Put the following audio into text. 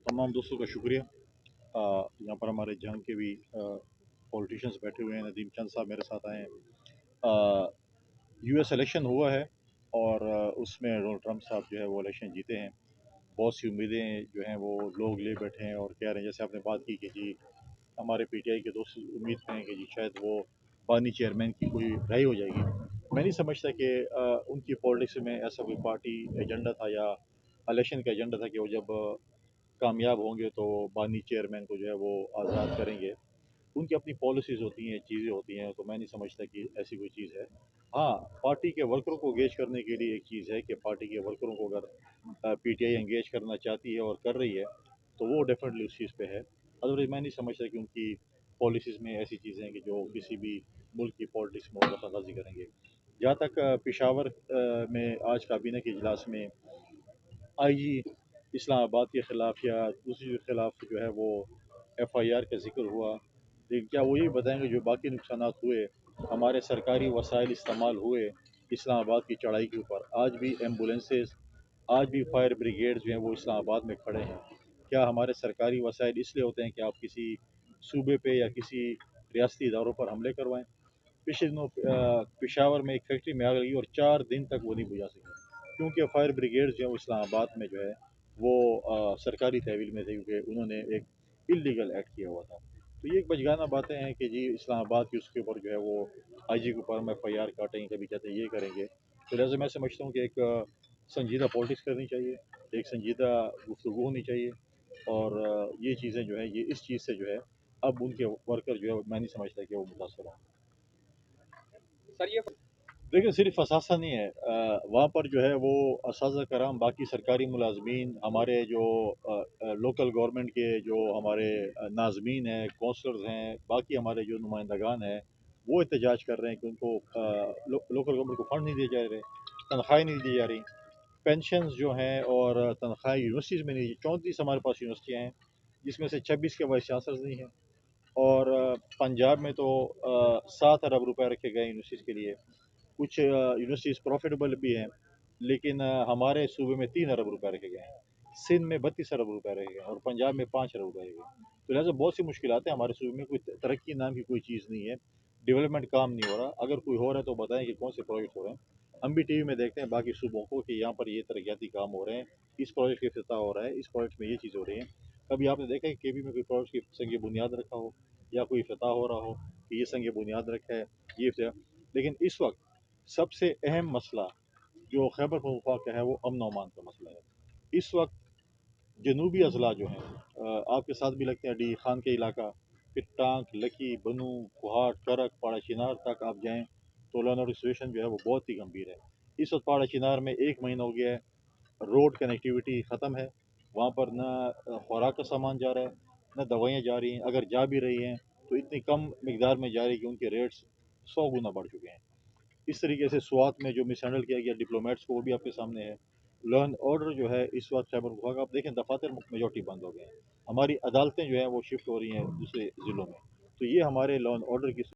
तमाम दोस्तों का शुक्रिया। यहाँ पर हमारे जंग के भी पॉलिटिशियंस बैठे हुए हैं। नदीम चंद साहब मेरे साथ आए हैं। यूएस इलेक्शन हुआ है और उसमें डोनाल्ड ट्रंप साहब जो है वो इलेक्शन जीते हैं। बहुत सी उम्मीदें जो हैं वो लोग ले बैठे हैं और कह रहे हैं, जैसे आपने बात की कि जी हमारे पीटीआई के दोस्त उम्मीद करें कि जी शायद वो बानी चेयरमैन की कोई राय हो जाएगी। मैं नहीं समझता कि उनकी पॉलिटिक्स में ऐसा कोई पार्टी एजेंडा था या इलेक्शन का एजेंडा था कि वो जब कामयाब होंगे तो बानी चेयरमैन को जो है वो आज़ाद करेंगे। उनकी अपनी पॉलिसीज़ होती हैं, चीज़ें होती हैं, तो मैं नहीं समझता कि ऐसी कोई चीज़ है। हाँ, पार्टी के वर्करों को एंगेज करने के लिए एक चीज़ है कि पार्टी के वर्करों को अगर पीटीआई एंगेज करना चाहती है और कर रही है, तो वो डेफ़िनेटली उस चीज़ पे है। अदरवाइज़ मैं नहीं समझता कि उनकी पॉलिसीज़ में ऐसी चीज़ें हैं कि जो किसी भी मुल्क की पॉलिटिक्स में वो दखल-अंदाज़ी करेंगे। जहाँ तक पेशावर में आज काबीना के इजलास में आईजी इस्लामाबाद के ख़िलाफ़ या दूसरी के ख़िलाफ़ जो है वो एफआईआर का ज़िक्र हुआ, लेकिन क्या वो ये बताएंगे जो बाकी नुकसानात हुए, हमारे सरकारी वसाइल इस्तेमाल हुए इस्लामाबाद की चढ़ाई के ऊपर, आज भी एम्बुलेंसेस, आज भी फायर ब्रिगेड जो हैं वो इस्लामाबाद में खड़े हैं। क्या हमारे सरकारी वसाइल इसलिए होते हैं कि आप किसी सूबे पे या किसी रियासती इदारों पर हमले करवाएं? पिछले दिनों पेशावर में एक फैक्ट्री में आग लगी और 4 दिन तक वो नहीं बुझा सके, क्योंकि फायर ब्रिगेड जो है वो इस्लामाबाद में जो है वो सरकारी तहवील में थे, क्योंकि उन्होंने एक इलीगल एक्ट किया हुआ था। तो ये एक बचगाना बातें हैं कि जी इस्लामाबाद की उसके ऊपर जो है वो आईजी के ऊपर हम एफआईआर काटेंगे, कभी कहते हैं ये करेंगे। तो लिहाजा मैं समझता हूँ कि एक संजीदा पॉलिटिक्स करनी चाहिए, एक संजीदा गुफ्तगू होनी चाहिए, और ये चीज़ें जो है ये इस चीज़ से जो है अब उनके वर्कर जो है मैं नहीं समझता कि वो मुतासर हों। सर ये देखिए सिर्फ असासा नहीं है, वहाँ पर जो है वो असातिज़ा कराम, बाकी सरकारी मुलाजमीन, हमारे जो लोकल गवर्नमेंट के जो हमारे नाज़मीन हैं, कौंसलर्स हैं, बाकी हमारे जो नुमाइंदगान हैं, वो एहतजाज कर रहे हैं कि उनको लोकल गवर्नमेंट को फंड नहीं दिए जा रहे, तनख्वाहें नहीं दी जा रही, पेंशन्स जो हैं और तनख्वाहें यूनिवर्सिटीज़ में नहीं। 34 हमारे पास यूनिवर्सिटियाँ हैं, जिसमें से 26 के वाइस चांसलर्स नहीं हैं, और पंजाब में तो 7 अरब रुपए रखे गए यूनिवर्सिटीज़ के लिए। कुछ यूनिवर्सिटीज़ प्रॉफिटेबल भी हैं, लेकिन हमारे सूबे में 3 अरब रुपए रखे गए हैं, सिंध में 32 अरब रुपए रखे गए हैं और पंजाब में 5 अरब रुपए रखे गए हैं। तो लिहाजा बहुत सी मुश्किलात हैं हमारे सूबे में, कोई तरक्की नाम की कोई चीज़ नहीं है, डेवलपमेंट काम नहीं हो रहा। अगर कोई हो रहा है तो बताएं कि कौन से प्रोजेक्ट हो रहे हैं। हम भी टीवी में देखते हैं बाकी सूबों को कि यहाँ पर ये तरक्याती काम हो रहे हैं, इस प्रोजेक्ट का इफ्तिताह हो रहा है, इस प्रोजेक्ट में ये चीज़ हो रही है। कभी आपने देखा है कि केबी में कोई प्रोजेक्ट की संग बुनियाद रखा हो या कोई इफ्तिताह हो रहा हो कि ये संग बुनियाद रखा है, ये लेकिन इस वक्त सबसे अहम मसला जो खैबर पख्तूनख्वा का है वो अमन और अमान का मसला है। इस वक्त जनूबी अजला जो हैं, आपके साथ भी लगते हैं डी खान के इलाका, फिर टांग, लकी, बनू, कुहाट, करक, पाड़ा चिनार तक आप जाएँ तो लॉ एंड सिचुएशन जो है वो बहुत ही गंभीर है। इस वक्त पाड़ा चिनार में 1 महीना हो गया है, रोड कनेक्टिविटी ख़त्म है, वहाँ पर न खुराक का सामान जा रहा है, न दवाइयाँ जा रही हैं, अगर जा भी रही हैं तो इतनी कम मकदार में जा रही है कि उनके रेट्स 100 गुना बढ़ चुके हैं। इस तरीके से स्वात में जो मिसहैंडल किया गया डिप्लोमेट्स को, वो भी आपके सामने है। लॉ एंड ऑर्डर जो है इस वक्त खैबर पख्तूनख्वा आप देखें दफातर मेजोरिटी बंद हो गए हैं, हमारी अदालतें जो हैं वो शिफ्ट हो रही हैं दूसरे ज़िलों में। तो ये हमारे लॉ एंड ऑर्डर की